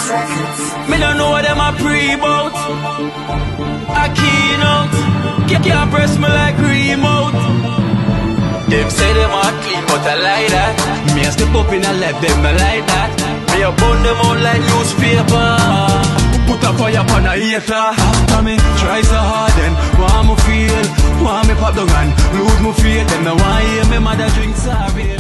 Me don't know what them a pre-bout. A keynote. Can't press me like remote. Them say them a clean, but I like that. Me a step up in a left, them not like that. Me a burn them out like newspaper. Put a fire upon a hater. After me try so hard, then want me feel, want me pop down and lose my faith. Them no want hear me mother drink sorry.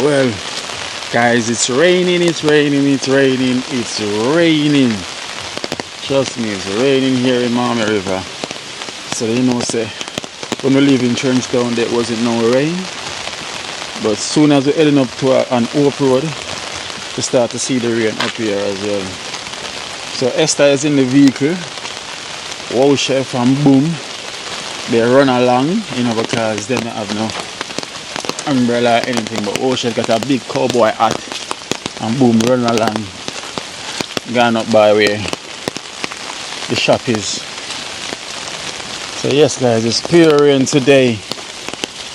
Well, guys, it's raining. Trust me, it's raining here in Miami River. So you know, say when we live in Trenchtown, there wasn't no rain. But as soon as we're heading up to an off road, we start to see the rain up here as well. So Esther is in the vehicle. Wow, Chef and Boom, they run along, you know, because they don't have no umbrella or anything, but Ocean got a big cowboy hat and Boom run along, gone up by where the shop is. So yes guys, it's pure rain today.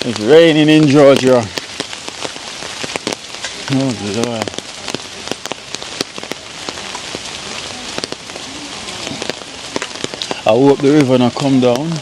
It's raining in Georgia. Oh Lord. I hope the river not come down.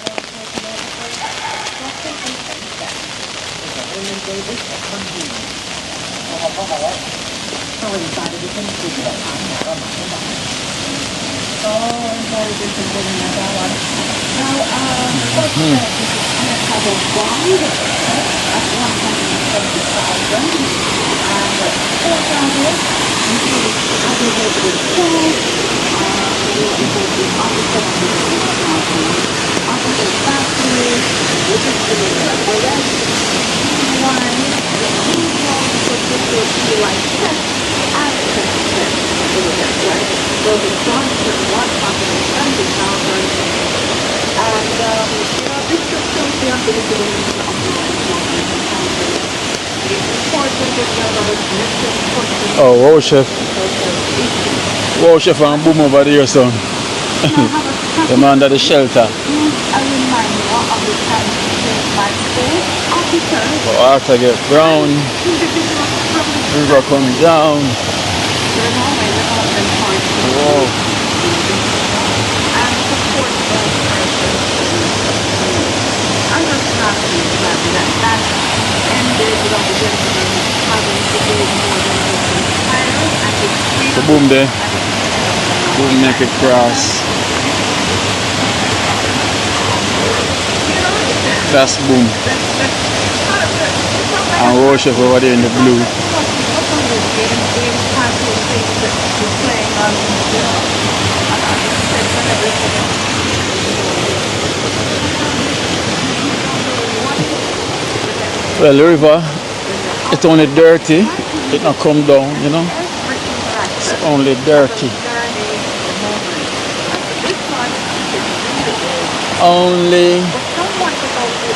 Oh, wow, Chef. Wow, Chef and Boom over there, son. The man under the shelter. Oh, after get brown, river comes down. Wow. Ended without the gentleman having to do more than just an fire and it's So boom there. Boom make it cross. That's boom. And wash up over there in the blue. Well, the river, it's only dirty. It not come down, you know. It's only dirty. Only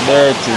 dirty.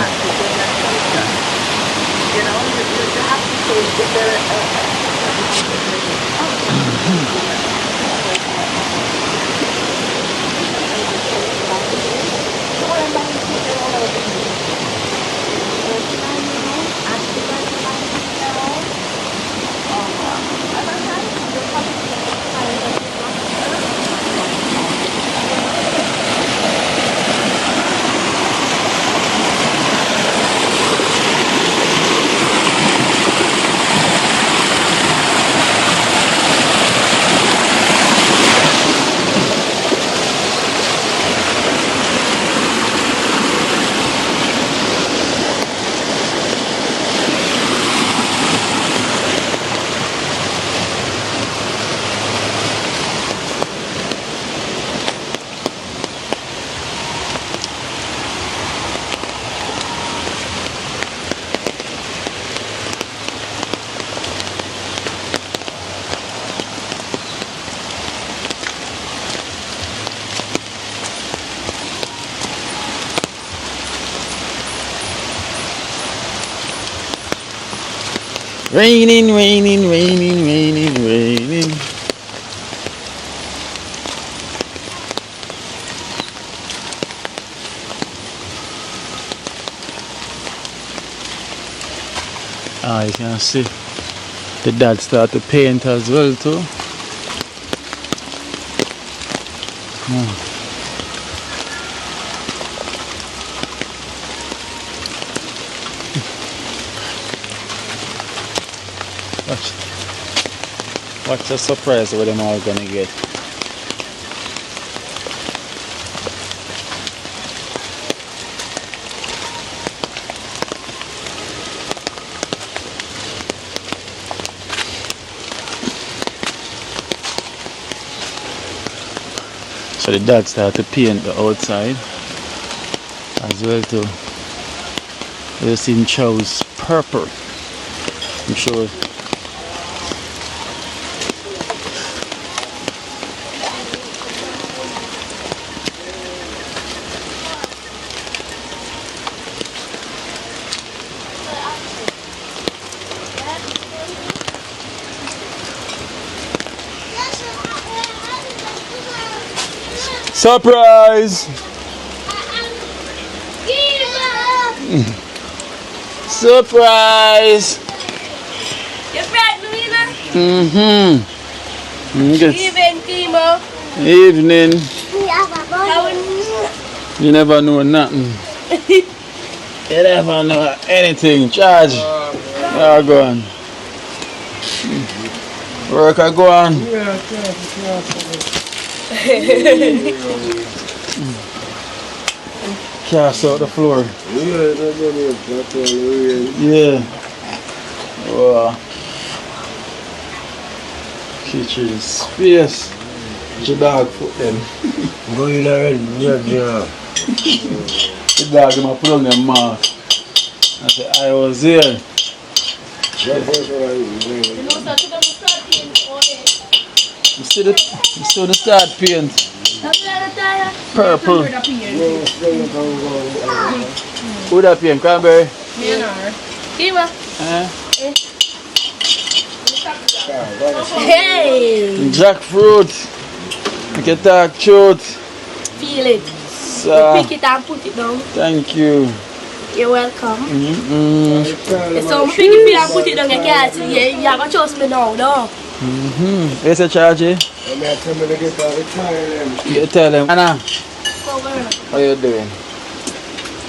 Raining, raining, raining, raining, raining. Ah, you can see the dad start to paint as well too. Watch the surprise what them all gonna get. So the dad started to paint the outside as well too. You see him chose purple. I'm sure. Surprise! Surprise! You're pregnant, Lena? Evening, Kimo. Evening. How You never know nothing. You never know anything. Charge. Yeah, go on. Work, I go on. Cast out the floor. Yeah. Wow. Kitchen space. The dog put them. Go in already, yeah. The dog in my put on their mouth. I said, I was here. you know, so to them start paint all day. You still the start paint. Purple. Who that paint? Cranberry? Kimo. Eh? Hey! Jackfruit. You can talk truth. Feel it. So, Pick it and put it down. thank you. You're welcome. So pick it and put it down. You can't see. You have to trust me now, no? Where's the charge? You tell them. Anna, how you doing?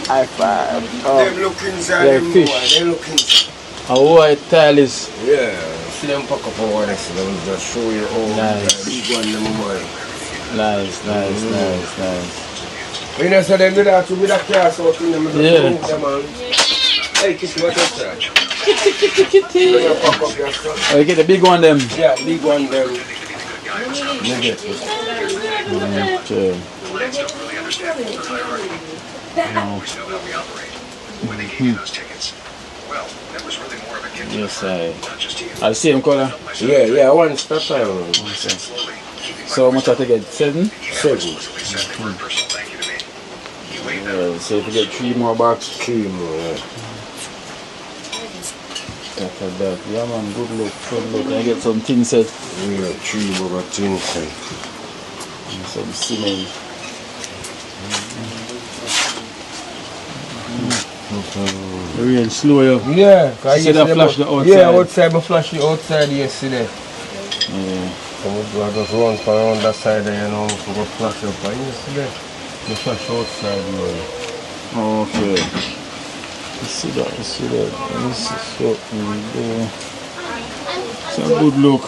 High five. Oh, Them look inside they're them fish. boy, they look inside. A white tile is. Yeah. see them pack up over there, so them just show you all Nice. the big one them boy. Nice. You know, so them do that too with that car, so them just Yeah. move them on. Hey, Kitty, what is that? Kitty. You pack up your stuff. Oh, you get the big one them. Yeah, big one them. Negative. Okay. Yes, I see him color. Yeah, one step time. Okay. So how much I have to get? 7? 7. Yeah, so if you get 3 more box. 3 more, yeah. Like that. Yeah man, good look. I get some tin set. Yeah, 3 more things. And some cement. The rain slow you. Yeah, You see that flash the outside? Yeah, outside, I flash the outside yesterday. Yeah. I just run around that side there, you know, to go flash up. And yesterday, the flash outside, man. Okay. You see that. This is something there. It's a good look.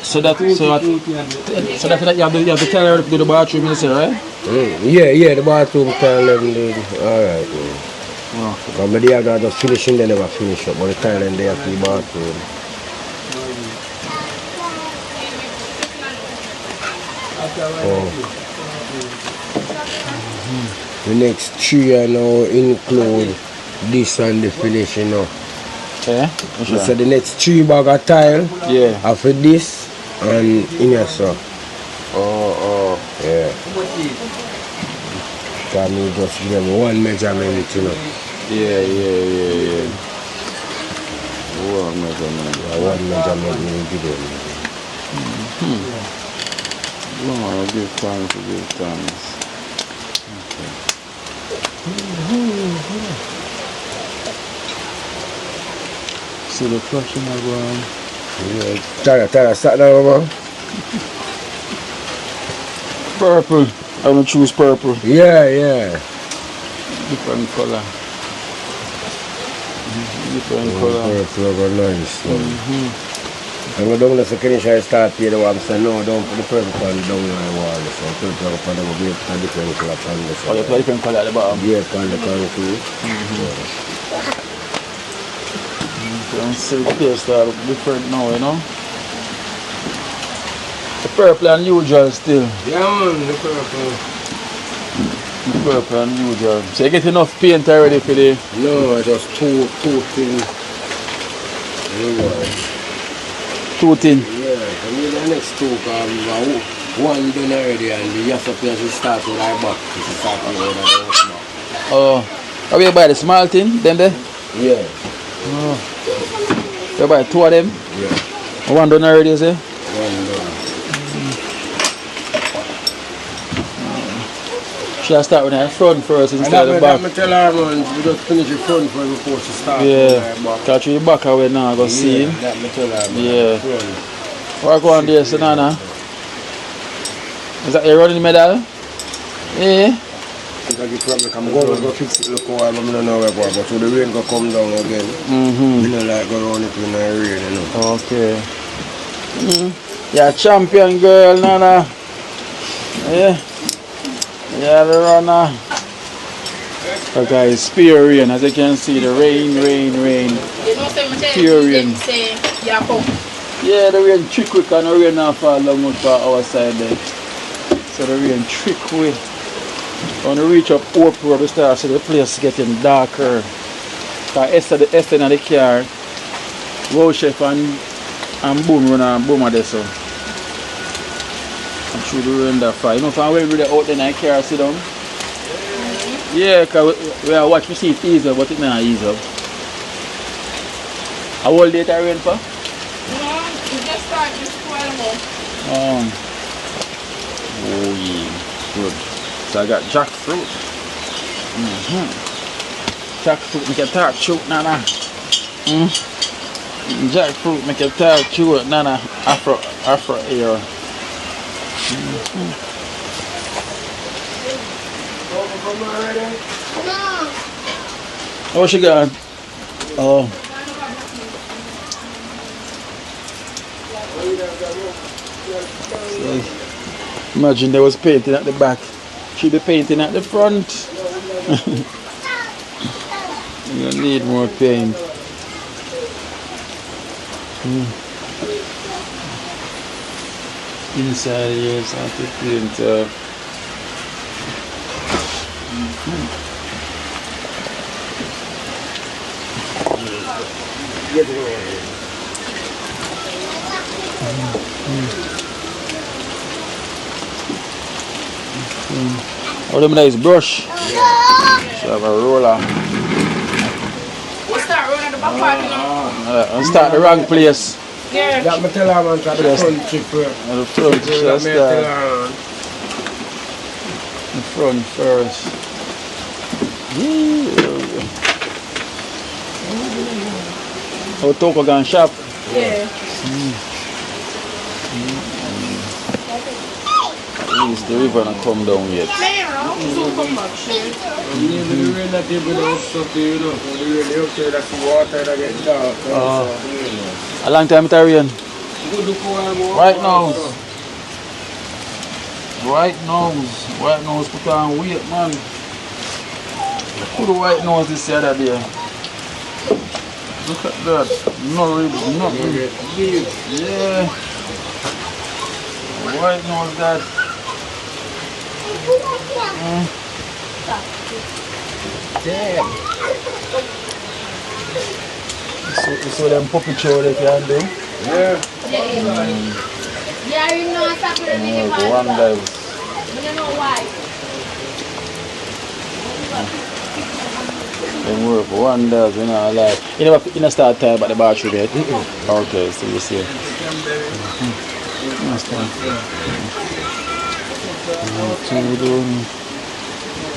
So that you have to carry her to the bathroom, you say, right? Yeah, the bathroom tile them did. Alright, man. Because my day I just finishing, they never finish up, but the tile them there to the bathroom. The next 3 I know include this and the finish, you know. Yeah? So the next 3 bag of tile, Yeah. after this and in your so. Yeah. Can you just give them one measurement, you know? Yeah. One measurement. Yeah, one measurement you give them. No, give thanks. See the flashing around. Yeah, Tara, start down over. Purple. I'm gonna choose purple. Yeah. Different color. Different color. Purple over nice. I'm going down to finish I start here the one saying no, don't put the purple on down on the wall. So purple up on the wall, a different color on the side. Oh, you have a different color at the bottom? Yeah, on the concrete. You can see the place that look different now, you know? The purple unusual still. Yeah, man, the purple. The purple unusual. So you get enough paint already for the... No, just two things. Two thin. Yeah, I mean the next 2 because one done already and the other place will start with our back. It will start with our back. Oh. Are you buy the small thing? Then there? Yeah. You buy 2 of them? Yeah. One done already, you say? One done. Should I start with the front first instead of the back? I'm tell her, man, we just finish the front first before she starts. Yeah. Catch you back away now, go see him. That me tell her, man. Yeah. Work on there, Sanana. Is that you running medal? Yeah. I'm going to go fix it, look how I'm don't know where, but so the rain go come down again. You know, like go around it when I rain, you know. Okay. You're a champion girl, Nana. Yeah. Yeah, the runner. Okay, it's pure rain. As you can see, the rain. Pure rain. Yeah, the rain trick quick and the rain not fall down much for our side there. So the rain trick quick. When we reach up Hope Road, we start to see the place getting darker. Because Esther in the car, Wow Chef and Boom run and Boom are there, so. I'm sure the rain that far. You know, if I'm really out there in the car, sit down. Yeah, because we are watching see it ease up, but it may not ease up. How old date I rain for? We just started this 12 months. Oh yeah, good. So I got jackfruit. Jackfruit make a tart shoot, Nana. Jackfruit make a tart shoot, Nana. Afro air. Oh, she got. Oh. So, imagine there was painting at the back. She'll be painting at the front. You need more paint. Inside here, something to paint. Oh, them nice brush. So have a roller. We'll start running the back parking lot. And start the wrong place. Yeah. That me tell her man to the front trip first. And the front, just Me tell her. the front first. Oh, Toko gun shop. Yeah. At least the river not come down yet. Soon come back. The rain that they build up stuff, you know. So the rain up there, that's the water that gets dark. A long time it rain. Right now. White nose put on weight, man. Put the white nose this other day. Look at that. No ribs, nothing. Yeah. White nose that. Damn. So them puppy show they can do. Yeah. Yeah, you know what's happening. Oh, one dive. I don't know why. They work wonders, you know, like you never start time at the bathroom yet. Okay, so you see.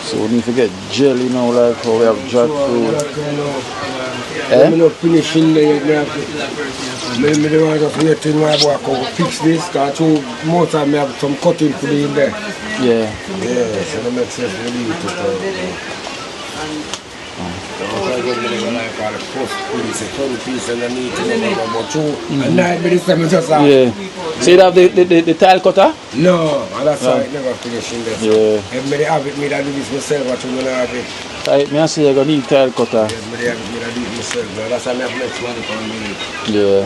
So we need to get jelly now, like how we have jackfruit. I'm not finishing the maybe they want to wait till my boy come fix this, because most of me have some cutting to be in there. Yeah. Yeah, so that makes sense to leave it. I'm going to like all the first piece, the front piece, and I need to know about two. And now, but this time I just have. Yeah. So you have the tile cutter? No, and that's why I never finish in there. Yeah. If I have it, I do this myself, but you don't have it. I say you're going to need tile cutter. Yes, I have it, I do it myself. That's why I have next money for me. Yeah.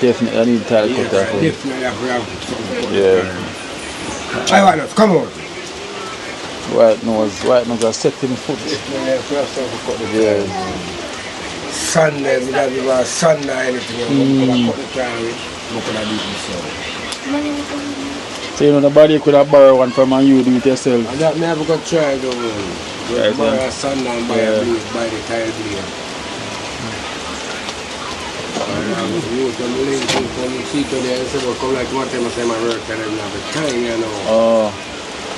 Definitely, I need tile cutter. Yeah, definitely have something. Yeah. I want it, come on. White nose are setting foot. Yeah. Sunday, we don't give a Sunday anything. I'm going to cut the time with. I'm going to do it myself. So you know nobody could have borrowed one from and you do it yourself. And that never got tried though. You borrow a Sunday and buy a blade, buy the tile blade. You can link from the seat there and say, well, come like one time I say my work and I don't have the time, you know. Oh.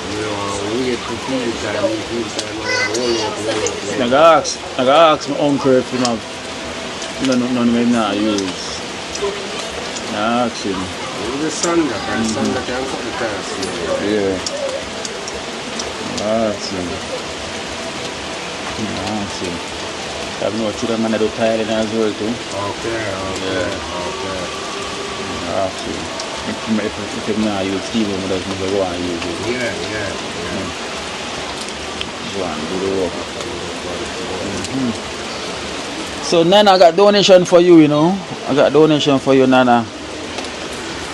You know, we get to feel time, we feel time, I got ask my uncle if he have none of them not use. I ask him. It's the Sunday, and Sunday can cut the tires. Yeah. I ask him. I have no children man do tiling as well too. Okay. I ask him. If you not use Steve, I doesn't go and use it. Yeah. Go and do the work. So Nana, I got donation for you, you know. I got donation for you, Nana.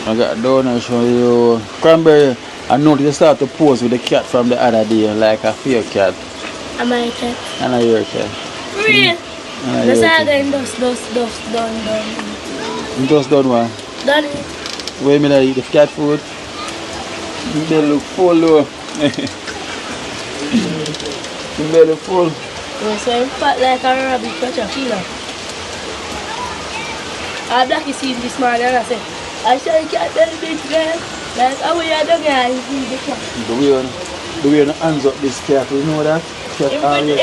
I got donation for you. Cranberry, I noticed you start to pose with the cat from the other day, like a fear cat. Am I a cat? And I your cat. Real? The saga done. Just done what? Done. Where me like eat the cat food? They look full though. They look full. Yeah, so I'm fat like a rabbit caterpillar. I Blackie seen this morning and I said, I saw the cat very big girl. Like, how are you doing here? You see the cat. The way the hands up this cat, you know that? Cat If you run up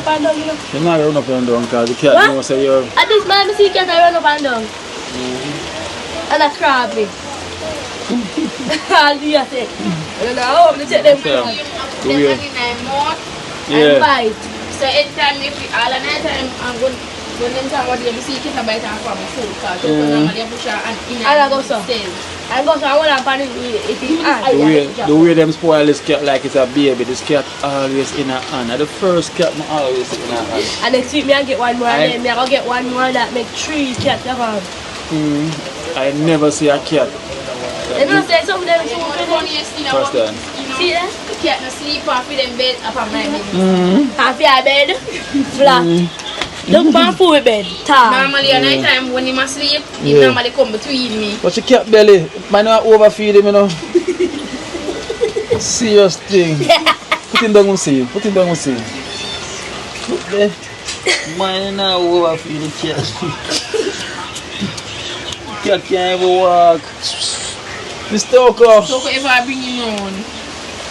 and down, you know. You're not run up and down because the cat knows say you're... At this man, I see cat I run up and down. And I crab me. I'll do your thing. I don't know how I'm going to take them down. Yeah. And bite. So anytime if we all the night time I'm going When them time what you see kids buy time from food cart, so normally you push and in I go so. I go so I want to find it is The way them spoil this cat like it's a baby, this cat always in her hand. And the first cat me always in her hand. and next week me I get one more and then me I go get one more that make 3 cats around. I never see a cat. You know say some of them too funniest thing First time. see that? the cat no sleep off with them bed up on my bed. Half your bed, flat. Look my food bed, tall. Normally at night time when he must sleep, he normally come between me. But your cat belly, might not overfeed him, you know. Serious thing. Put him down and see. Put him down and see. Look there. Might not overfeed the cat. Cat can't even walk. Mr. Oko. So if I bring him around,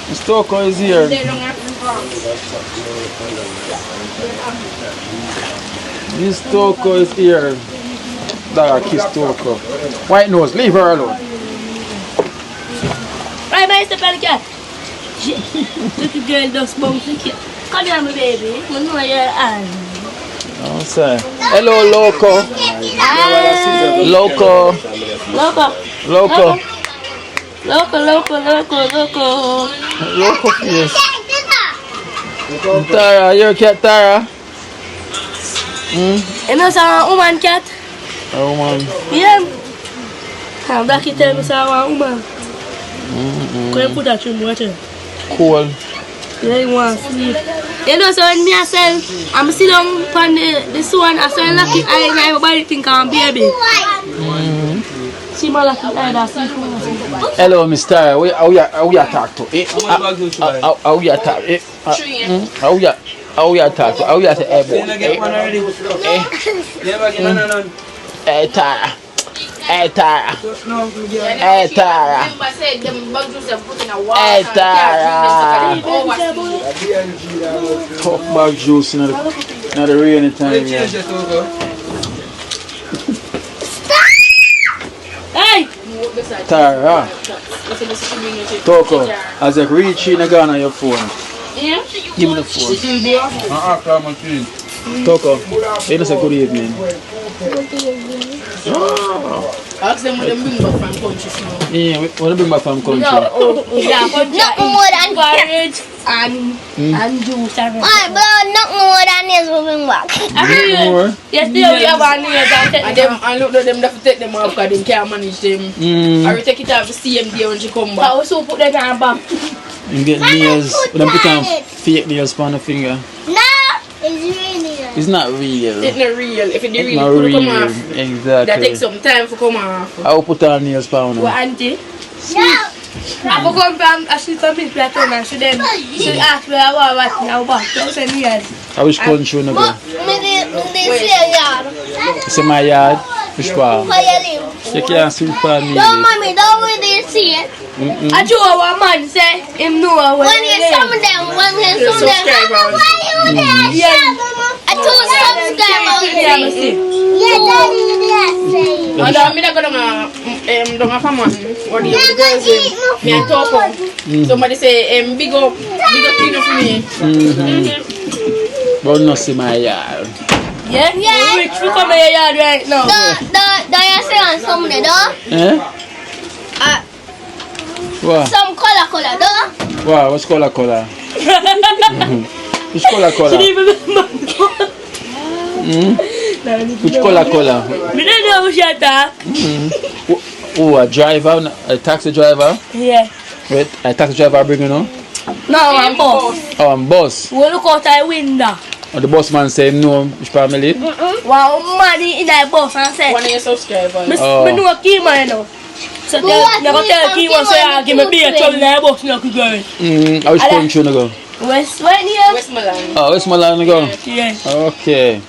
Mr. Oko is here. they don't have to come. This Toko is here. Dog, kiss Toko. White nose, leave her alone. Right, my step on the cat. Little girl just bounce the cat. Come here, my baby. I know your hand. Oh, say. Hello, Loco. Loco. Loco. Loco. Loco. Loco, yes. Tara, your cat, Tara. You know some woman cat? A woman. Yeah. I'm back here tell me some woman. Can you put that in water? Cool. Yeah, you want to sleep. You know, so when me I say, I'm sitting down on this one, I say lucky eye and everybody think I'm baby. See my lucky eye that's Hello, Miss Tara. How you talk to? How you talk? How you talk to? How you say, hey, Tara. Hey, Tara. Hey, Tara. Hey, Tara. Talk about juice, not the rainy time. Yeah. Hey! Tara. Toko, as I reach in again on your phone. Yeah? Give me the phone. Toko, it is a good evening. Ask them what they bring back from country. Yeah, what do you bring back from country? Yeah, not more than porridge and juice. Not more than this will bring back. More? Yes, still we have our nails And look at them, they have to take them off because they can't manage them. Or we take it off the same day when she come back. But also put them on back. You get nails, but them put on fake nails on the finger. No, it's really nice. It's not real. It's not real. If it's It's real, not it real. come off. Exactly. That takes some time to come off. I will put on nails on What, them. auntie? No. I will come from a sheet of milk later and she then she asked me about what I want. So I said yes. I wish country no go. They say yard. It's in my yard. Which part? Where you live? You can't see for me. Don't mommy, don't really see it. I do what man say him know where When you some of them, why you there? Yeah. I told subscribers. Yeah, daddy, And I'm not going to come on. What do you guys do? Me and talk on. Somebody say, big up clean up for me. But not see my yard. Yeah? Yeah. Rich, we come in your yard right now. The you say on some there, though? Eh? What? Some color, though? Wow, what's color? Which color? She didn't even remember. Which color? We don't know what you talk. Oh, a driver, a taxi driver. Yeah. Wait, a taxi driver bringing on? No, I'm boss. Oh, I'm boss. We look out the window. Oh, the boss man say no, which family? One money in the bus and say, One of your subscribers. me know a key man now. So they go tell key man say, give me beer trouble in the bus, no good girl. I wish country no go. West here? Westmoreland. Oh, Westmoreland no go? Yeah. Okay.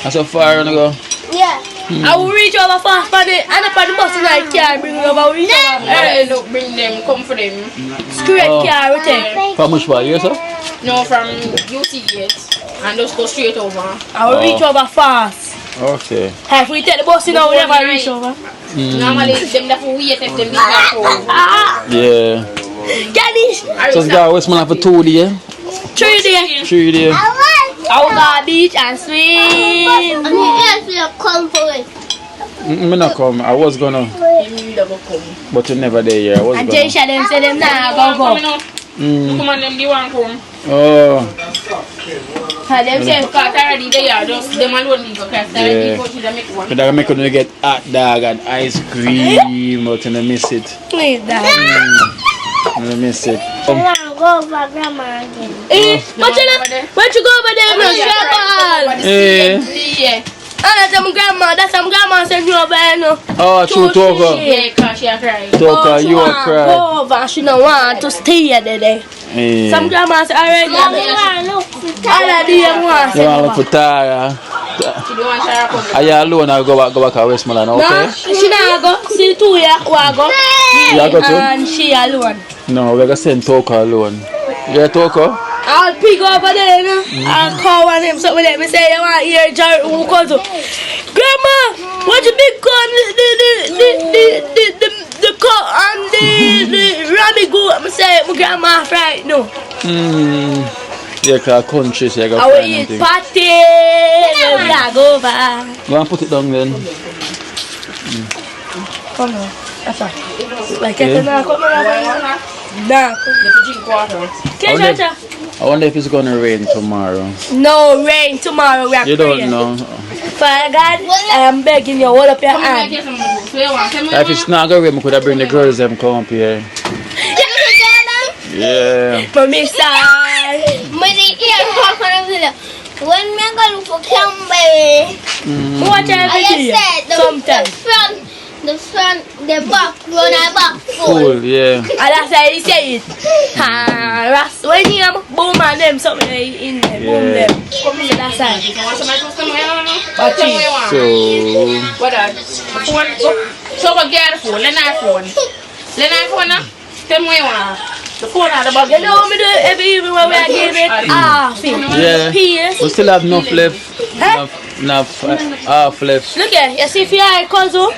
That's how far no go? Yeah. I will reach over fast for the bus and I can't bring it over. Reach over. Look, bring them, come for them. Straight car, we take. How much for you, sir? No, from UT Gate. And just go straight over. I will reach over fast. Okay. If we take the bus in, I will never reach over. Normally, them that will wait if them big that home. Yeah. Get this! So it's got Westmoreland for 2 days. 3 days. 3 days. I will go to the beach and swim. And he has to come for it. Me not come. I was gonna, but you never there. Yeah, I was And gonna. Cherish them say them nah go. Come on, them, they want come. Oh, And them say, because already they are just, them alone leave, because already go to the make one. but I make you get hot dog and ice cream, but you miss it. Please, Dad. You miss it. I want to go for grandma again. But you know, when you go over there, no trouble. Yeah. That's my grandma. That's my grandma sent you over there, no. Oh, true talker. Yeah, because she a cry. Talker, you are Go crying. over. She don't want to stay there. Some grandmas already. Already want. You want to look for Tara? She don't want Sarah come. Are you alone? I'll go back to Westmoreland, No, okay? she not go. See two here, who I go. You go too? And she alone. No, we're going to send Talker alone. Yeah, Talker? I'll pick over there, you know. I'll call one of them something let me say you want to hear Jerry who calls up. Grandma, what you big gun the cow and the rabbit goat? I'm say my grandma right now. Yeah, because country, so you got I will to find eat anything. patty. Yeah, go over. Go and put it down then. Come on. That's all. Like it now, come on. Nah. Drink water. I wonder if it's going to rain tomorrow. No rain tomorrow. We are You praying. don't know. Father God, I am begging you, hold up your hand. If it's not going to rain, we could have bring the girls them come up here. Yeah. Mommy side. When we go look for Cranberry, Watch I everything. just said Sometimes. the back, run a back full. Cool, yeah. And that's how he say it. When you have boom and them, something in there, boom Yeah. them. Come in that side. So, What so go get the phone, let our phone. Let our phone now. Tell me what. The phone out of the bag. You know what me do every evening when we are giving it half it. yeah. Pierce. We still have enough left. Enough half left. Look here, you see if you are a cousin,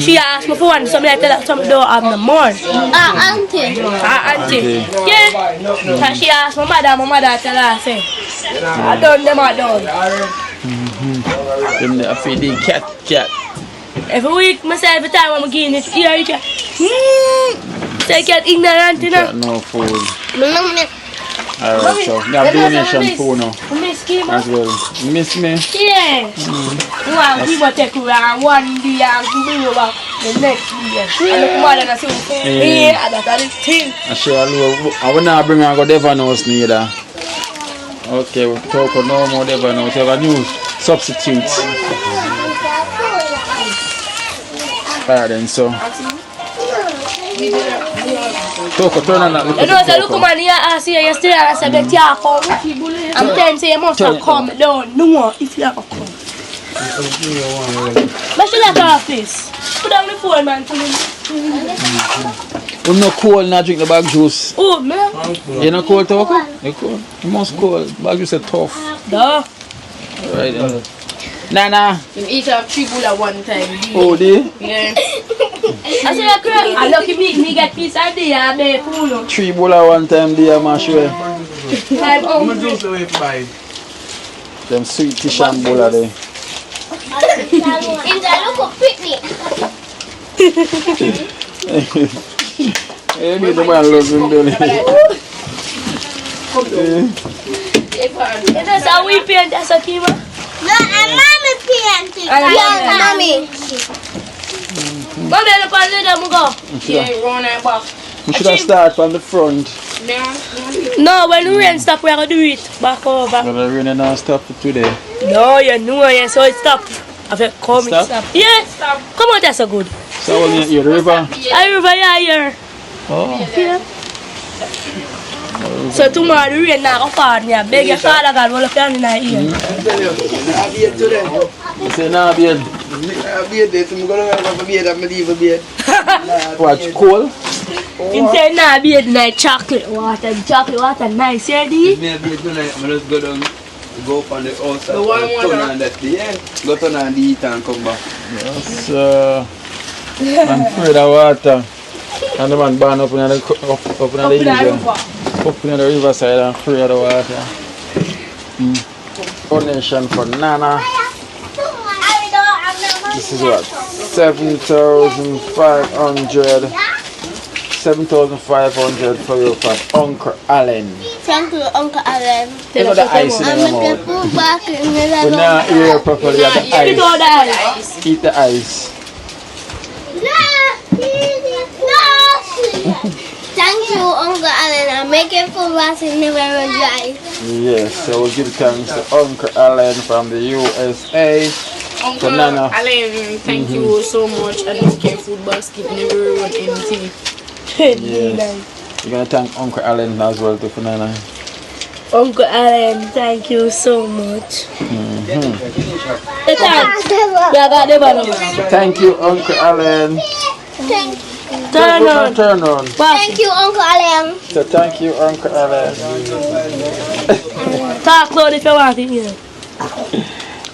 she asked me for one, something I tell her something don't have no more. Auntie. Auntie. Yeah. And she asked my mother tell her, say, I done them, I done. Them I feed the cat. Every week, myself, every time I'm getting it, here, you can. Say, get ignorant, you know. Cat no food. Alright, so we have donation food now Miss Kim. as well. You miss me? Yeah. One people take around one day and bring over the next day. And look more than I say, yeah, that's the thing. I share a little. I will not bring her go Devon House neither. Okay, we'll talk no more Devon House. We have a new substitute. Alright then, so. Toko, turn on that. You know, the look man here ask you yesterday and I said, get your come. I'm telling you, you must have come. Don't know if you have come. But she like her face. Put down the phone, man. I'm not cold, not drink the bag juice. Oh, man. You're not cold, Toko? You're cold. You must cold. Bag juice is tough. Duh. Right then. Nana. You eat up 3 bull at one time. Oh, dear. Yeah. I said, girl, I lucky me get piece of day and they fool. 3 bowl at one time, dear, man, sure. I'm hungry. Them sweet fish and bowl are there. In the local picnic. Hey, me the man loves him, don't Is this how we paint as a kima? No, and mommy painting. And mommy. Mommy, look at them go. Yeah, run and back. We should have started from the front. No, when the rain stop, we're going to do it back over. But the rain not stop for today. No, you know, yeah, so it stop. After come, it Stop? stop. Yeah, stop. Come on, that's so good. So when you the river? I river, yeah, here. Oh. Yeah. So tomorrow the rain now go fall. I beg your father God, will up in the ear. You say nah, beard. Watch cold? Him say nah, be night chocolate water nice, yeah, D? Go up on the outside. The warm water. Turn on that thing, yeah. Go turn on the heat and come back. Yes, I'm afraid of water. And the man born up in the river. Up in the riverside and afraid of the water. donation for Nana. This is what? 7,500. 7,500 for you from Uncle Allen. Thank you, Uncle Allen. You got the ice in your mouth. We're not here properly at the ice. Eat the ice. Thank you, Uncle Allen. I make it for us in never run dry. Yes, so we'll give thanks to Uncle Allen from the USA. Uncle Nana. Allen, thank you so much. And make your food basket never run empty. Yes. You're gonna thank Uncle Allen as well too for Nana. Uncle Allen, thank you so much. Thank you, Uncle Allen. Turn on. Turn on. Thank you, Uncle Allen. So thank you, Uncle Allen. Talk loud if you want it. Yeah.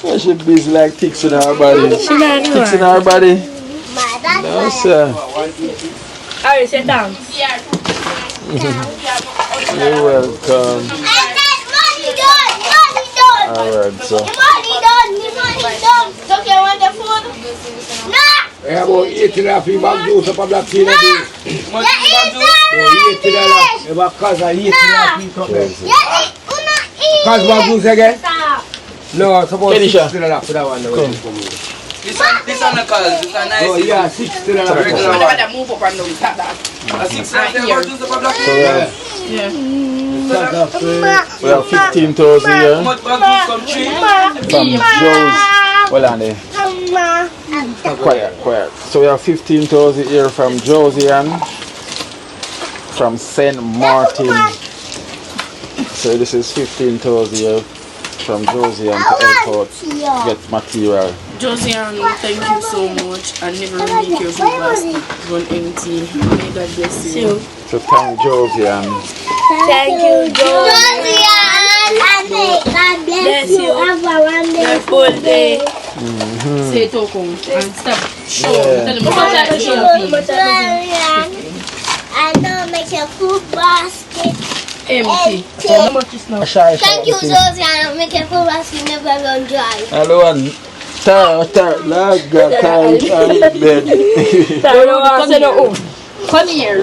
Well, she busy like ticks in her body. She not doing Ticks in it. her body. No, sir. Alright, say thanks. You're welcome. Money done. Alright, so. Money done. Don't you want the food? No. Yeah, about $80 bag juice up a black tea. $80. About cause I $80 cup. Cause bag juice again? No, it's about $60 for that one. This on the cause, this on nice. Oh yeah, $60. Regular one. I move up and down. Tap that. A 6 here. So Yeah. we have 15,000 here How much bag juice come tree? from Joe's. Well, on there. Quiet. So we have 15,000 here from Josiane from St. Martin. So this is 15,000 here from Josiane to help out get material. Josiane, thank you so much. I never make your food basket run empty. May God bless you. So thank Josiane. Thank you, Joe. God bless you. Have a wonderful Have a full day. Say Toko and stop. Show. Yeah. Tell them about that. I don't make your food basket Empty. How much is now? Thank you, Josiane. Make your food basket never run dry. Hello, and like a tight bed. Come here.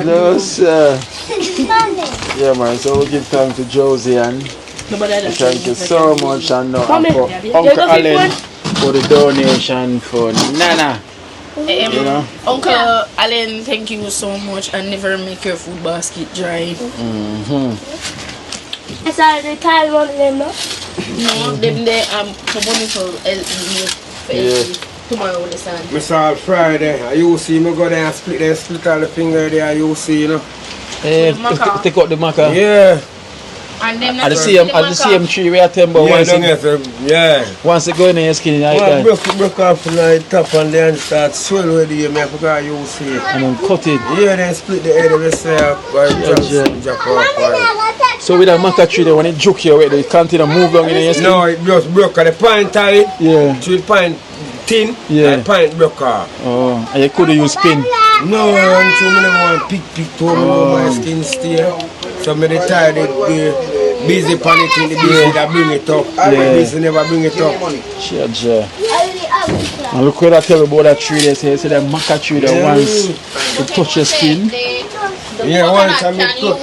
No, sir. Yeah, man, so we'll give thanks to Josiane. Thank you so much, and for Uncle Allen for the donation for Nana. You know? Uncle Allen, thank you so much, and never make your food basket dry. It's already time on them, no? No, them there for money for tomorrow with the sun. I saw Friday. You see me go there and split all the finger there. You see, you know. Take out the maca. Yeah. And them At the same tree we are talking about once you go in your skin, I broke off from the top and then start swell with the I forgot you see. And then cut it. Yeah, then split the head of the say drop off. So with a maca tree, when it juke you, it continue to move along in your skin? No, it just broke. The pine tight. Yeah. To the pine thin. Yeah. The pine broke off. Oh, and you couldn't use spin? No, until I never want pick to my skin still. So I'm tired of busy panicking the busy that bring it up. The busy never bring it up. Sure. And look what I tell you about that tree. They say that maca tree that once it touch your skin. Yeah, once I make touch.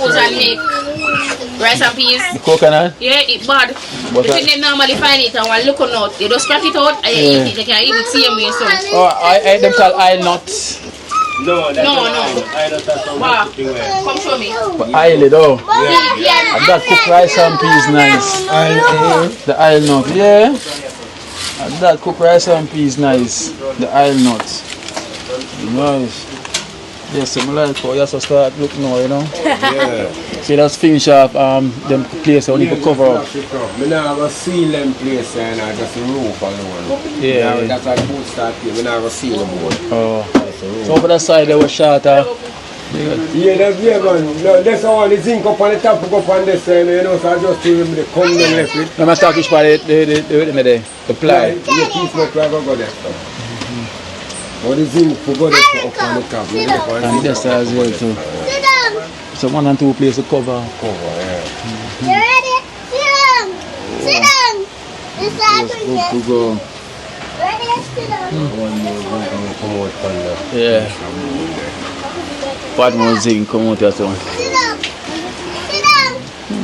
Rice and peas. The coconut? Yeah, it's bad. But If they normally find it and one look on out, you just crack it out and you eat it. They can eat it same way. So. Oh, I ate them called eye nuts. No. Wow. Come show me. But eyelid, oh. Yeah. And that cooked rice and peas nice. The eye nut, yeah. And that cooked rice and peas nice. The eye nut. Nice. Yes, I like how you have to start looking now, you know. Yeah. See, that's finish off them place only to cover up. I never seal them place and I just roof alone. Yeah. That's why the boat start here. I never seal the boat. Oh. So over the side they were shorter. Yeah, that's the one. No, that's the one. The zinc up on the top, go up on this side, you know, so I just do the come and left it. Let me start which part the ply. Yeah, piece of ply go there. Or the zinc go there up on the top. And this as well too. Sit down. So 1 and 2 places to cover. You ready? This It's happened. good to go. Where is it? One more come out from there. Yeah. What more thing come out here so? Sit down. Sit down.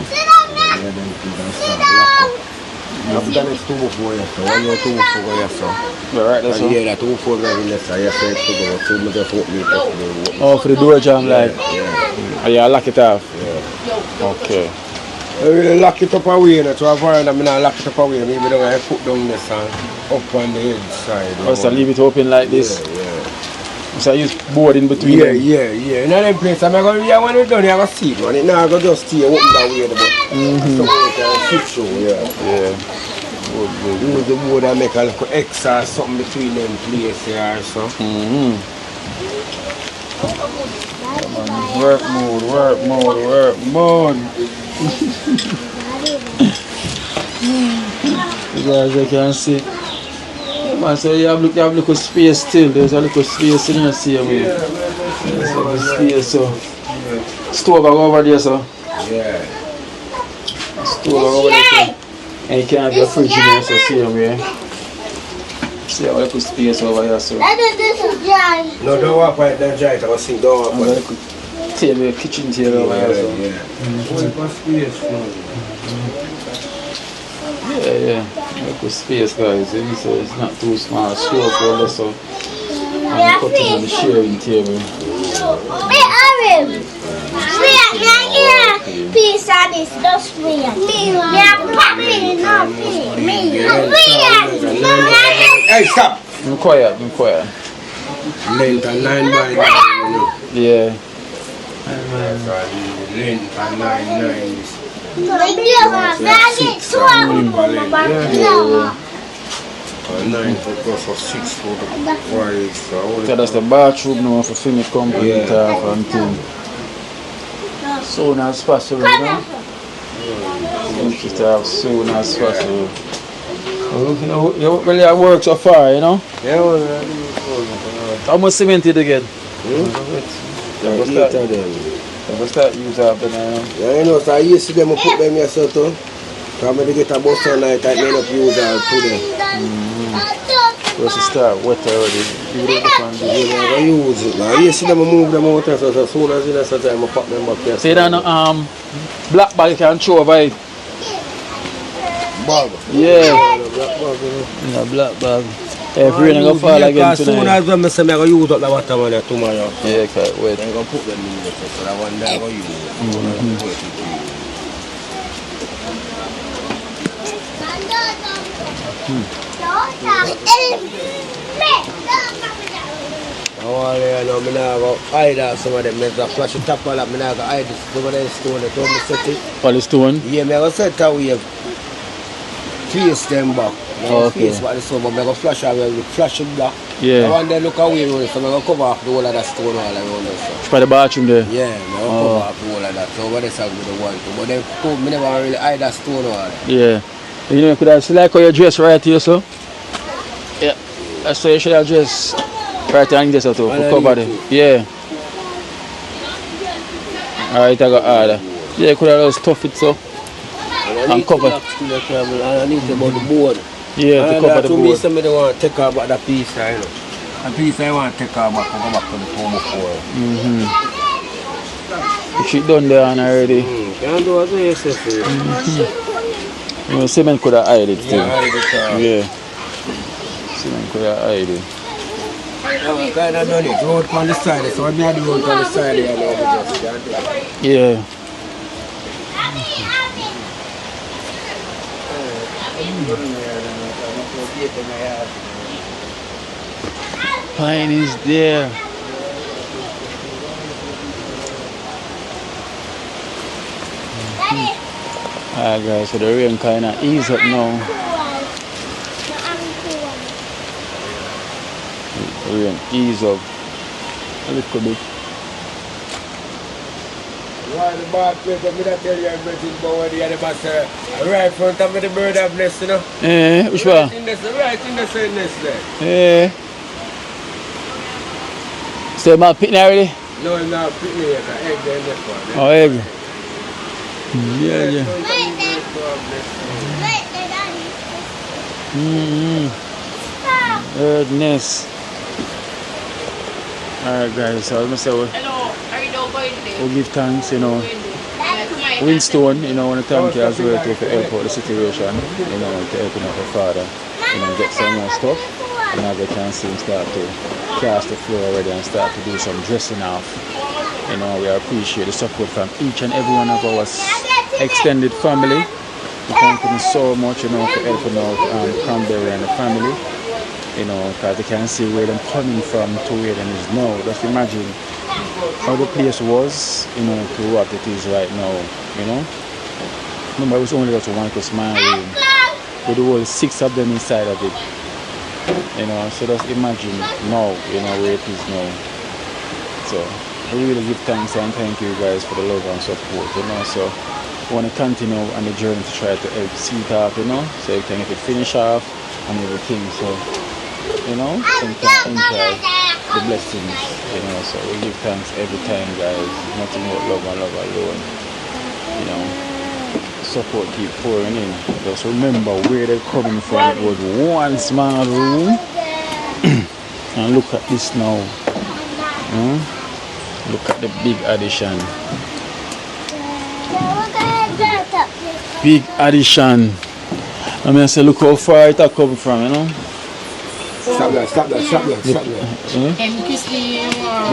Sit down, man. Yeah, then you can Sit start down. I've done it 2 before, yes, sir. 1 year, 2 before, yes, sir. We're right there, so. Yeah, that 2 before driving, yes, sir. Yes, sir, it's to go. So, I just open it up. Oh, for the door jam, like. Yeah. Oh, yeah, lock it off. Yeah. Okay. I really lock it up away, you know, to avoid that, I not lock it up away. Maybe don't I put down this and up on the inside. Oh, so leave it open like this. Yeah. So use board in between Yeah, them. yeah. In that place, I'm going to, when it's done, you have a seat, man. It now go just stay open that way, but so it can sit show, Yeah. Use the board and make a little extra something between them places here, so. Work mode. You guys, you can see. Man, so you have little space still. There's a little space in your same way. There's a little space, so. Stove over there, so. Yeah. Stove over there, so. And you can have your fridge in there, so same way. See how little space over here, so. This is dry. No, don't walk by that giant. I was saying, don't walk And by a little table, kitchen table over here, so. Yeah. Little space, guys. You see, it's not too small. Stove over there, so. And cut it on the sharing table. Wait, Arif. Piece of this, just me. Me, I'm popping, no, me. Hey, stop! I'm quiet. Length and 9 by 9. Yeah. Length and 9. Yeah. 9 foot goes for 6 foot wide. So that's the bathroom now for film complete and thing. Soon as possible, you know? Finish it off soon as possible. You know, you really have work so far, you know? Yeah, How much cement did you get? yeah, Start use up and you know, so I used to them put them here so too. So I'm going to get a bus on night, I end up use all to them. Because it start wet already. You don't find it. Yeah, I use it now. I used to them move them out there, so as soon as in a certain time I pop them back here. See that black bag you can throw over it? Bag? Yeah. Black bag, you know. Yeah, black bag. If rain going to fall again as soon tonight. as I say I'm going to use up the water man tomorrow. Yeah, can't wait. I'm going to put them in there, so that one day I'm going to use it. I go hide out some of them. I go flash the top all up. I go hide some of them stone. I told me set it. All the stone? Yeah, I go set that way. Face them back. Okay. Face back the stone, but I go flash away. Flash it back. Yeah. I want them look away, so I go cover up the whole of that stone all around us. For the bathroom there? Yeah, I go cover up the whole of that. So what is that with the one? But then I never really hide that stone all. Yeah. You know, you could have, see like how you dress right here, so? Yeah. That's why you should have dress right here and this out to cover them. Yeah. Alright, I got harder. Yeah, you could have just stuff it so. And cover. I need to about the board. Yeah, to cover the board. Somebody want to take out back the piece, you know. A piece I want to take out back and go back to the home before. She done there and already. Can't do as I say. You know, cement could have hide it too. Yeah. Cement could have hide it. I kind of done it. Road on the side, so I'm not the road on the side here now. Just can't do it. Yeah. Pine is there. Alright guys, so the rain kind of ease up now. The rain ease up a little bit. Why the bad place, I'm going to tell you everything about where the other master right in front of me, the bird have nest, you know. Which one? Right in the same nest there. So my picnic already? No, I'm not picking it yet. Egg there in this one. Oh, egg. Yeah. Goodness. Alright guys, so I must say Hello, are you not going there? we'll give thanks, you know. Winstone, you know, I want to thank you as well to help out the situation, you know, to helping out the father, you know, get some more stuff. And as I can see him start to cast the floor already and start to do some dressing off. You know, we appreciate the support from each and every one of our extended family. We thank them so much, you know, for helping out Cranberry and the family. You know, because they can see where they're coming from to where it is now. Just imagine how the place was, you know, to what it is right now, you know. Remember, it was only just one small room with the whole 6 of them inside of it. You know, so just imagine now, you know, where it is now. So, we really give thanks and thank you guys for the love and support, you know. So, we want to continue on the journey to try to help see it off, you know, so you can get it finished off and everything. So, you know, and can enjoy the blessings, you know. So, we give thanks every time, guys. Nothing but love and love alone, you know. Support keep pouring in. Just remember where they're coming from. It was one small room. And look at this now. Look at the big addition. Big addition. I mean, I say, look how far it come from, you know. Stop that.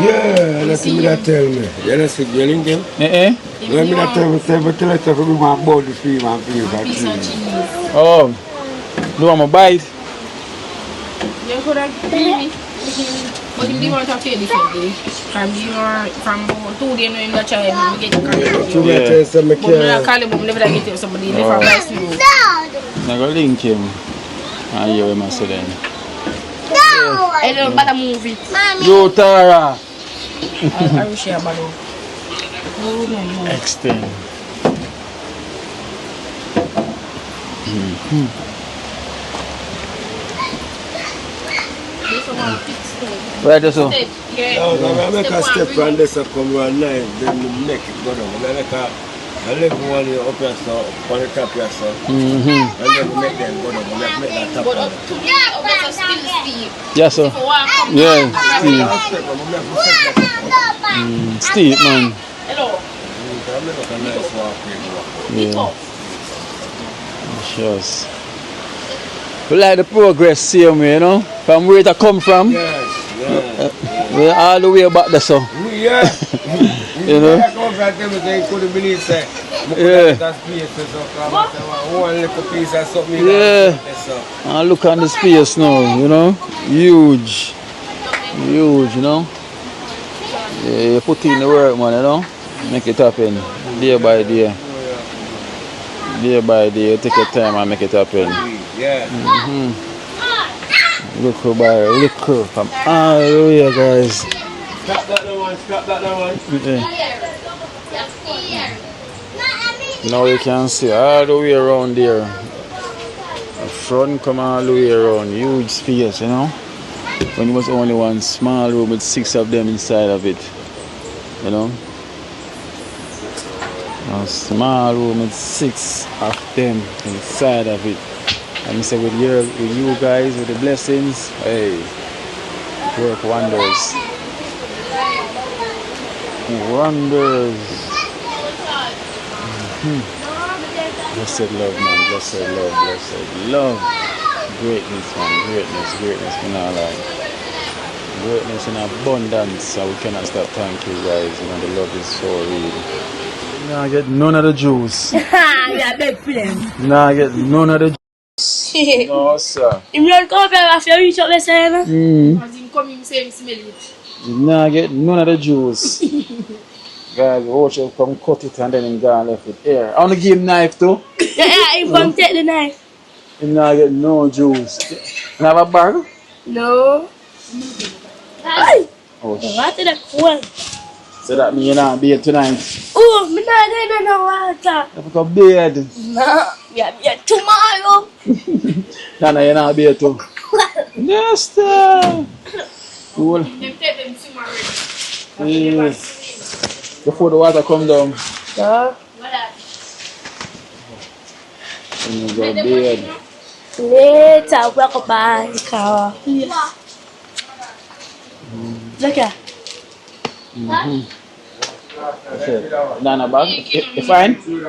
Yeah, let me that tell me. You don't speak your Lincoln? Let me that tell me, say, but tell us if we want board the stream and piece of cheese. Oh, do you want to bite? You could have given me. But if you want to pay differently, from 2 days in the child, we get the But I call him, never get him somebody, never price you. I'm going to link him. And you will say then. I don't bother move it. Yo, Tara. I will share about it. Extend. Right, so. I make a step from this and come around 9, then you make it go down. I make a level one up here, so on the top here, so. And then we make them go down. We have to make that top But down. up to the still steep. Yes, sir. If you want to come Yeah, down, steep, man. hello. I make a nice walk here. Yeah. Sure. We like the progress, same way, you know, from where it come from. Yes, We're all the way back there, so. Yeah. You know? I come from them and say, couldn't believe that. Yeah. That space, so one little piece of something. Yeah. And look at the space now, you know. Huge. Huge, you know. Yeah, you put in the work, man, you know. Make it happen. Day by day. Day by day, you take your time and make it happen. Yeah. Look from all the way, guys. Scrap that one. Yeah. Now you can see all the way around there. The front come all the way around. Huge space, you know. When it was only one small room with 6 of them inside of it. You know. A small room with 6 of them inside of it. And I say with you guys, with the blessings, hey, work wonders. Wonders. Blessed love, man. Blessed love. Greatness, man. Greatness, man. All right. Greatness in abundance. So we cannot stop thanking you guys. You know, the love is so real. Nah, I get none of the juice. Yeah, big friend. Nah, I get none of the juice. No, sir. If you don't come here after you reach up the same. as in coming, same smell it. Nah, I get none of the juice. Guys, watch you come cut it and then him go and left it here. I want to give him knife too. Yeah, you come take the knife. Him not get no juice. You have a bag? No. Ay! Oh, What is that cool? so that means you not bathe tonight. Oh, I'm not doing no water. You have to bathe. No, yeah, tomorrow. No, you're not bathe too. Yes, sir. Cool. Them take them swim already. Yes. Before the water come down. Yeah. What that? And you go bathe. Later, welcome back, car. Look here. Okay. Nana bag. You find? You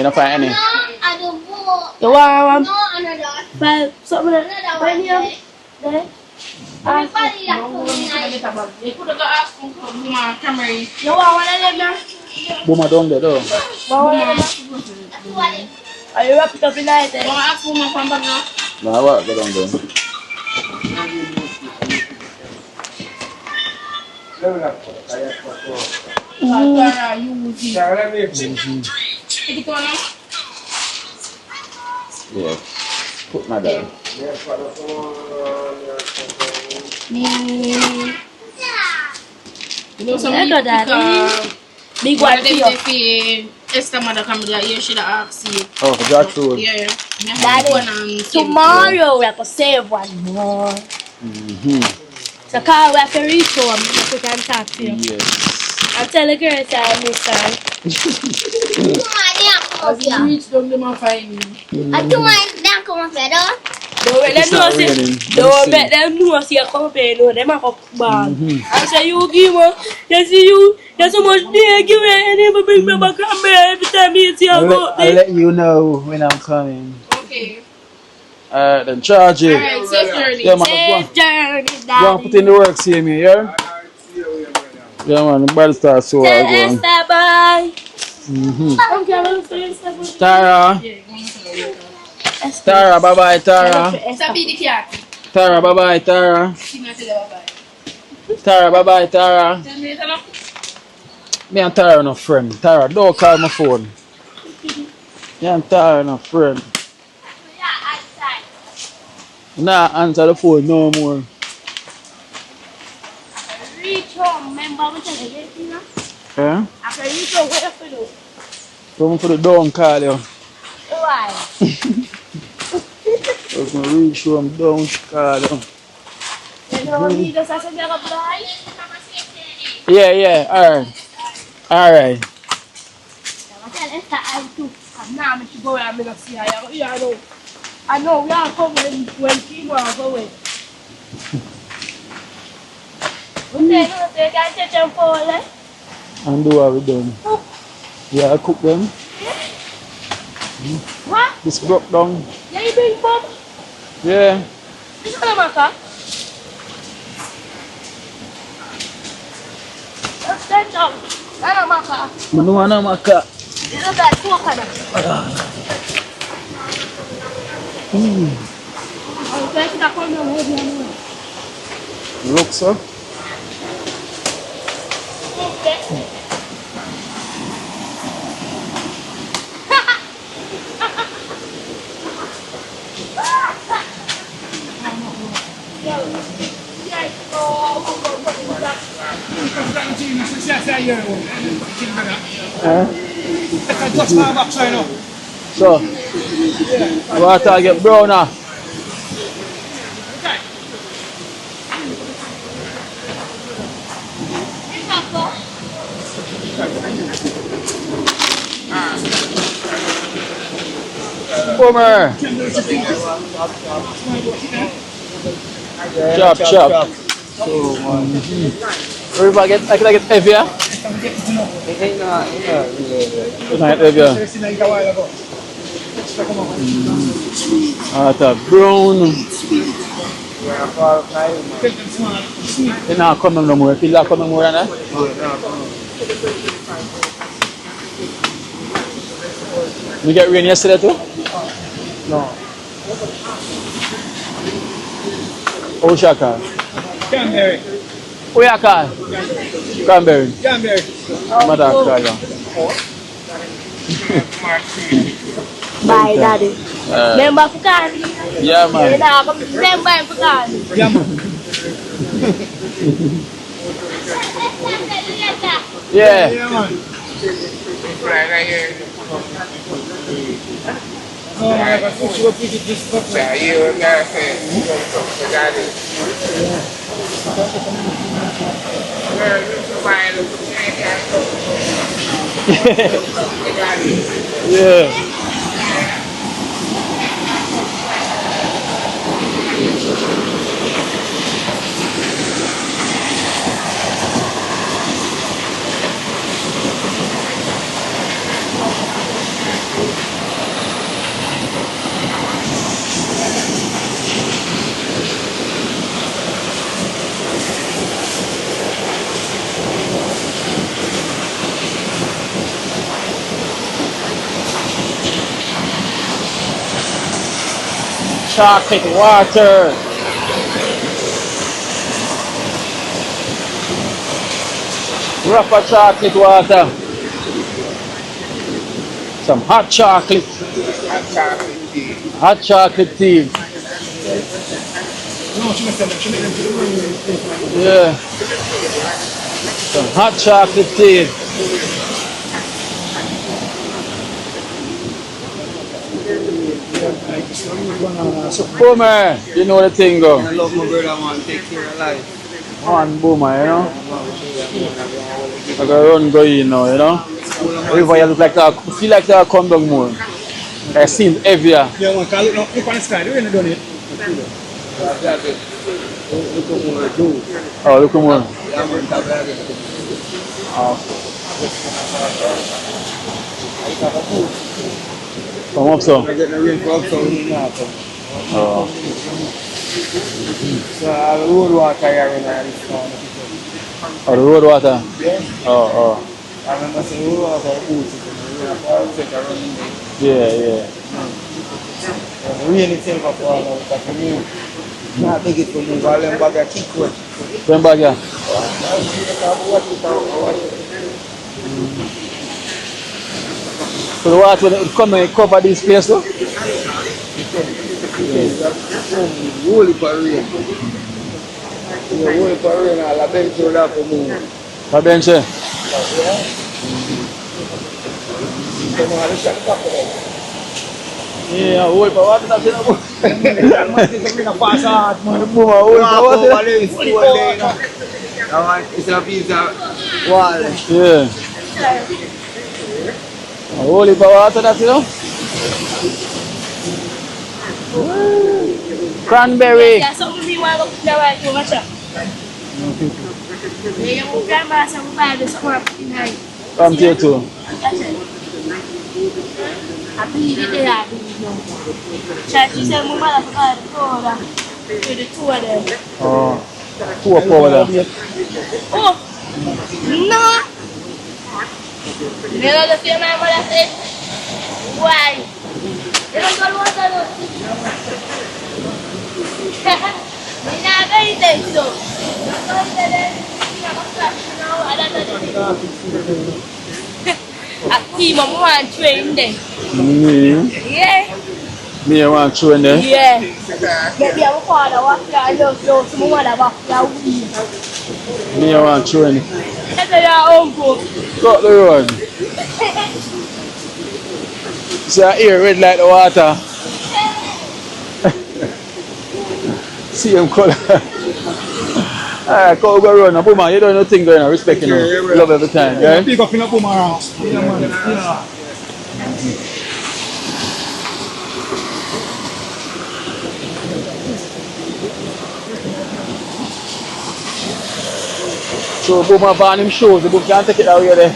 don't find any? You want one? Something like that. There. You could have asked for Cranberry. You want one of them now? Buma down there though. Want one of them? Are you wrap it up in night? You want to ask for my from now? No, what? Go down there. Tara, you take it on now? Yeah. Put my down. You know some I got that. Big one of for them you. they feel Esther mother come there, you should have asked you. Oh, for George Road. Yeah. Daddy, tomorrow we have to save one more. So car we have to reach home so we can talk to you. Yes. And tell the girls I miss her. As you reach them, they might find you. Don't let It's them know not raining. say, don't let them know say you come pay no, them a come back. And say you give me, you see you so much day give me and never bring me back every time you see I'll about let you know when I'm coming. Okay. Alright, then charge it. Alright, safe journey. Yeah, man, Safe journey, go and put in daddy. the work, see me, yeah? Yeah, man, the body starts so Tell hard going. Esther bye. Okay, we'll say Esther bye. Tara. Tara, bye bye, Tara. Sabi the cat. Tara, bye bye, Tara. She not tell her bye-bye. Tara, bye bye, Tara. Tell me, tell her. Me and Tara are no friend. Tara, don't call my phone. Me and Tara are no friend. Nah, answer the phone no more. Reach home, remember we tell you this, you know? Yeah? After reach home, what you have to do? Come for the down call you. Why? I'm gonna reach home down call you. You know, he just has to get up right. Yeah, alright. Alright. I tell Esther I too. I'm now going to go and I'm going to see her. Yeah, I know we are coming when people are going. We can take them forward, eh? And do what we done. Yeah, I cook them. What? This broke down. Yeah, you bring Bob? Yeah. This is not a matter. Let's stand up. Not a matter. No one am a cat. This is that coconut. I'll take that one over. Look, sir. So, water get brown now. Boomer. Chop. So, I can I get heavier? It's not heavier. That brown. It's not coming no more. It's not coming more than that. You get rain yesterday too? No. Oh, Shaka. Cranberry. Who you call? Cranberry. Cranberry. Mother call you. Bye, daddy. Remember Fukan? Yeah, man. Remember Fukan? Yeah, man. Yeah. Yeah, man. Right here. Oh, I got to show you this stuff. Yeah, you got to got it. Girl, you can find Yeah. chocolate water. Rougher chocolate water. Some hot chocolate. Hot chocolate tea. Hot chocolate tea. Yeah. Some hot chocolate tea. Boomer, you know the thing go. I love my brother, man. Take care of life. One boomer, you know. I gotta run go in now, you know. River you look like that. Feel like that come down more. It seems heavier. Yeah, man. Look on the sky. You ain't done it. Oh, look more. Yeah, man. Come up so. I get the rainfall, so we know. Oh. So I road water here in this town. Oh, the road water. Yeah. Oh. I remember saying road water boots. Take a run in there. Yeah. The rain itself for all of that. Not take it for move. All them bag of kick wet. Come back here. So the water when it come and cover this place though? Holy for rain. Holy for rain. All the bench will have to move. The bench here. Yeah, hold for water that's in the book. The boomer hold for water. It's a piece of wall. Yeah. Hold for water that's you know. Cranberry. Yeah, something we want to go to the right to watch out. Yeah, your grandma said we buy this crap in here. Come here too. That's it. I believe it there, I believe no. She said my mother forgot the powder. To the two of them. Oh. Poor powder. Oh! No! You know the thing my mother said? Why? You don't go to water no? I'm not very nice though. I'm going to I see my mom train them. Yeah. Me I want to in there. Yeah. Maybe our father was there, just some mother was there. Me I want to in. That's your uncle. Got the road. See I hear red like the water. See him color. Alright, go run. Now, Boomer, you don't know nothing going on. Respect you know. Love every time, yeah? Pick up in a boomerang. Yeah, man. Yeah. So Boomer ban him shows. The book can't take it out here there.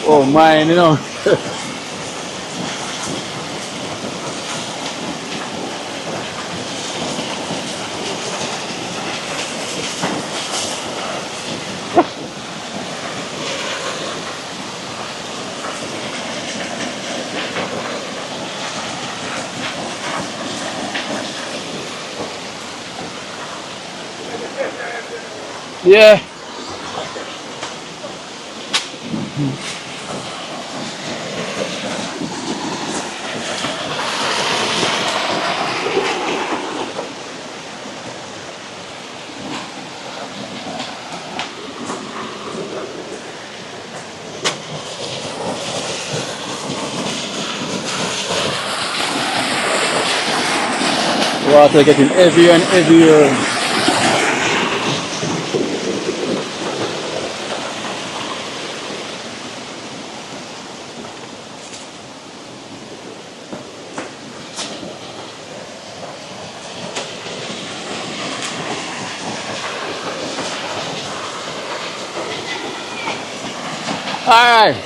Oh, mine, you know. Yeah. Water getting heavier and heavier. All right.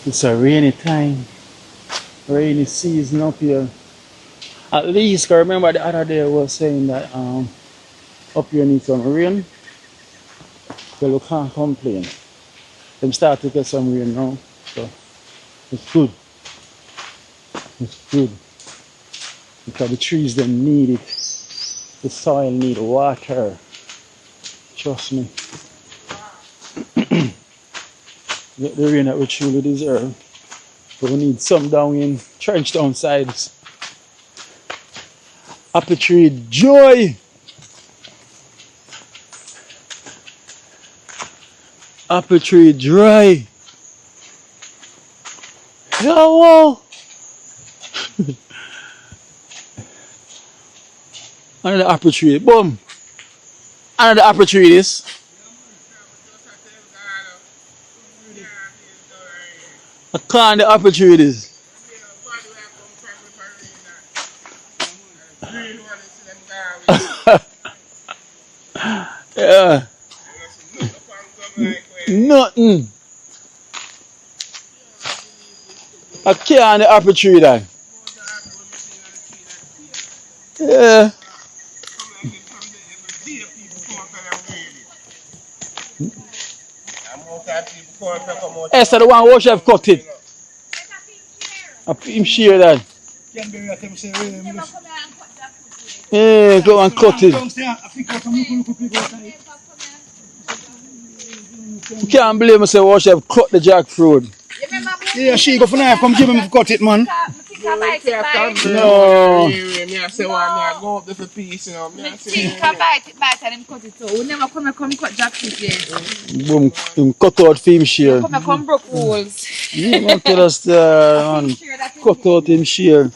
It's a rainy time, rainy season up here. At least, I remember the other day I was saying that up here needs some rain. Well, you can't complain. Them start to get some rain now, so it's good. It's good because the trees them need it. The soil need water. Trust me. Get the rain that we truly deserve. But we need some down in trench down sides. Apple tree joy. Apple tree dry. Yo, another apple tree. Boom. Another apple tree this. I can't the apple tree this. Yeah. Nothing. I can't the apple tree that. Yeah. Esther, the one who should have cut it. I put him share that. Yeah, go and cut it. You can't blame me say who should have cut the jackfruit. Yeah, she go for knife, come give him to cut it, man. No. I say, why I go up there for peace, you know. Bite and him cut it so. We never come cut jackfruit yet. Boom, him cut out for him share. Come broke holes. You want to tell us man, cut out him share.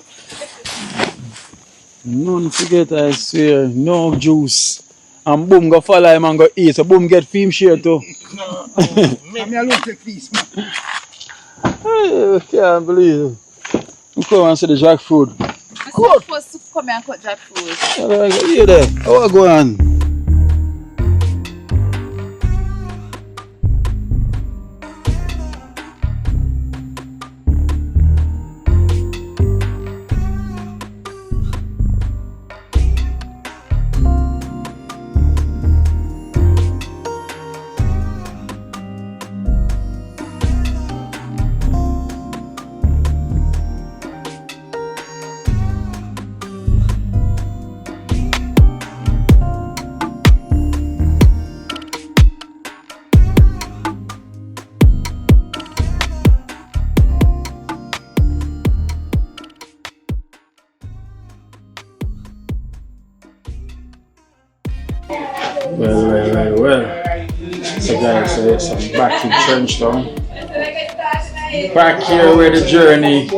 None forget, I swear, no juice. And boom, go follow him and go eat. So boom, get film share too. No, Me alone take peace, man. I can't believe it. You come and see the jackfruit. I'm supposed to come here and cut jackfruit. You there? What's going on? Well. So guys, so I'm back in Trenchtown. Back here where the journey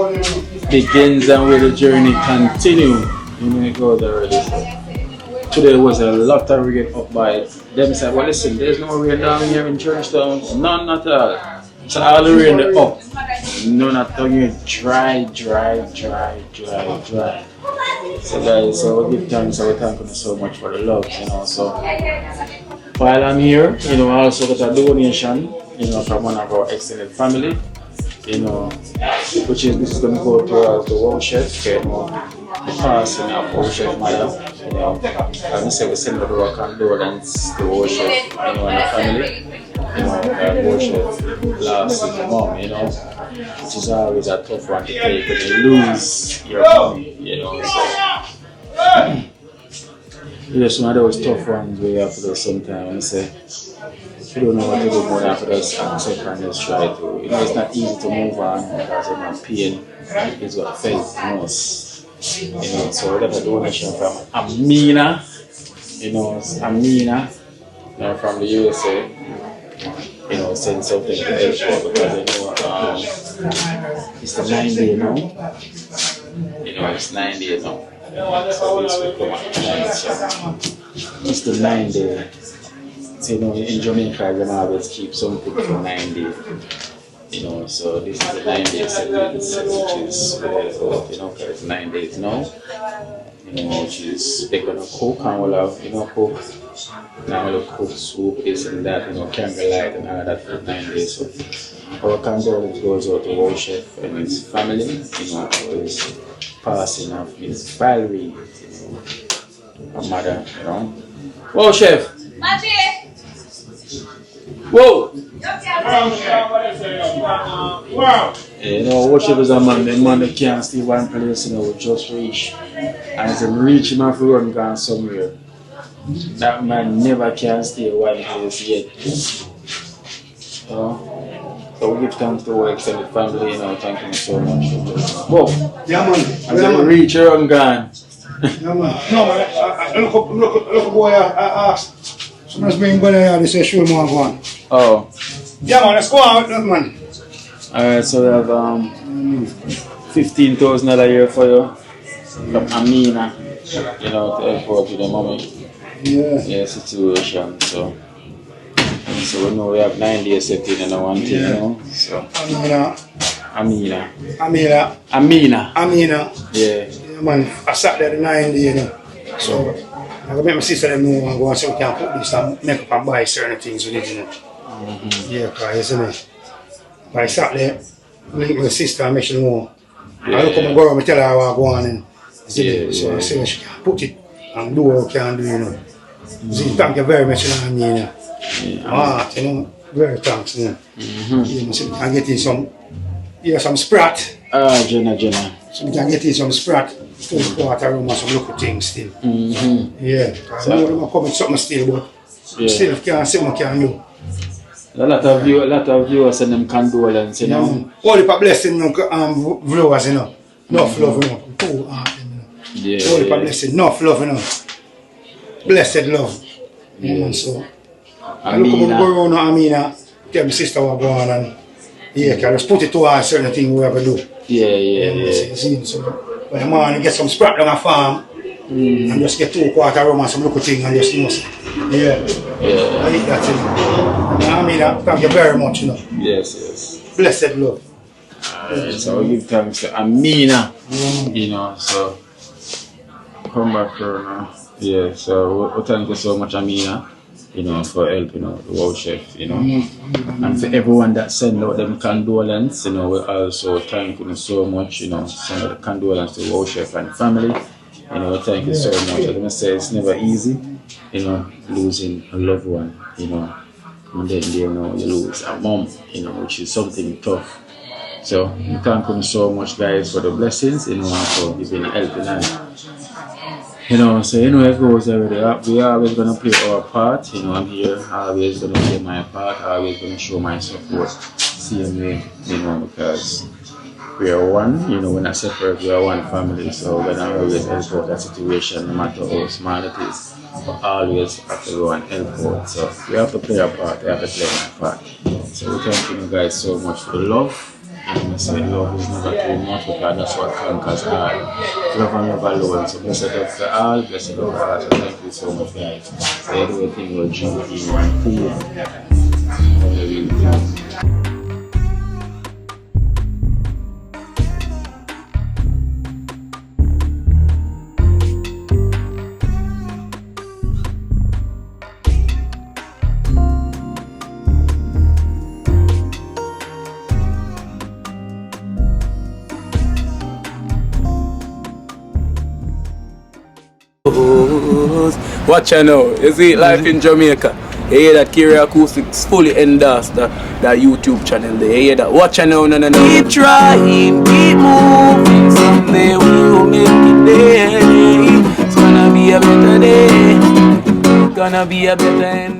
begins and where the journey continues. You may go there already. So today was a lot of rain up by them said, well listen, there's no rain down here in Trenchtown. None at all. So all the rain up. None at all here. Dry. So guys, so we give thanks, so we thank you so much for the love, you know. So while I'm here, you know, I also got a donation, you know, from one of our extended family, you know, which is, this is going to go towards the war chef, you know, the passing of war chef mother, you know, and we say we send our condolence to war chef, you know, and the family, you know, war chef lost his mom, you know, which is always a tough one to take when you lose your mom, you know, so. Yes, one of those tough ones we have to do sometimes and say, if you don't know what to do more after this, accept and just try to. You know, it's not easy to move on because of my pain is what felt most. You know, so we got a donation from Amina, you know, Amina, you know, from the USA, you know, send something to help out because you know, it's the 9 day now. You know, it's 9 days now. So this will come at 9, so it's the 9 day. So you know, in Jamaica, they always keep something for 9 days. You know, so this is a 9-day settlement, which is really good, you know, because it's 9 days now. You know, which is they're gonna cook and we'll have, you know, cook. Now we'll cook soup, this and that, you know, candlelight and all that for 9 days. So our condolence goes out to our chef and his family, you know, for his passing of his Valerie, you know, a mother, you know. Whoa, chef! Whoa! You know, what chef is a man, the man that can't stay one place, you know, we just reach. And as him reach, him have to run gone somewhere. That man never can stay one place yet. So we give thanks to our extended family, you know, thank you so much. Whoa! Yeah, man. As him reach, you run gone. Yeah, man. No, man. Look, boy, I asked. Someone's been going here, they say, show me one going. Oh. Yeah, man, let's go out, man. Alright, so we have $15,000 a year for you from Amina, you know, to help out with the mommy. Yeah, situation. So we know we have 9 days set in and one thing, you know. So Amina. Yeah. Yeah, man. I sat there the 9 days, you know. So I got make my sister them know and go and so we can put this and make up and buy certain things with it, you know. Yeah, because isn't it? I sat there, link with my sister and make sure know. I look at my girl and tell her how I go on and so I say she can put it and do what we can do, you know. So thank you very much, you know. You know, very thanks, you know. You know, so we can get in some sprat. Jenna. So we can get in some sprat, full quarter room and some local things still. Yeah, I know them are coming something still, but still can't see what can do. A lot of viewers send them condolence, you know. All the blessing, viewers, you know. Enough love, you know. Poor heart, you know. All the blessing, enough love, you know. Blessed love. You know, so. I look up go around Amina, tell my sister what going on, and yeah, can just put it to her certain thing we ever do. Yeah. So when the morning get some sprat on a farm and just get 2 quarter rum and some local thing and just, you know. I eat that thing. Amina, thank you very much, you know. Yes. Blessed love. So we give thanks to Amina, you know, so come back for now. Yeah, so we thank you so much, Amina, you know, for helping, you know, the world chef, you know. And for everyone that send out them condolence, you know, we also thank you so much, you know, send out the condolence to the world chef and family. You know, thank you so much. As I say, it's never easy, you know, losing a loved one, you know. And then, you know, you lose a mom, you know, which is something tough. So, we thank you so much, guys, for the blessings, you know, and for giving helping hand. You know, so you know it goes already. We are always gonna play our part, you know, I'm here, always gonna play my part, always gonna show my support. Same way, you know, because we are one, you know, we're not separate, we are one family, so we're gonna always help out that situation, no matter how small it is. But always have to go and help out. So we have to play our part, we have to play my part. So we thank you guys so much for the love. And I say love is never too much because that's what conquers all. Love and love alone. So blessed love for all, blessed love for all. So thank you so much, guys. So everything will drink in and cool. Watch out now, you see life in Jamaica. You hear that Cerish Acoustics fully endorsed that YouTube channel there. You hear that? Watch out now, no. Keep trying, keep moving. Someday we will make it there. It's gonna be a better day. Gonna be a better end.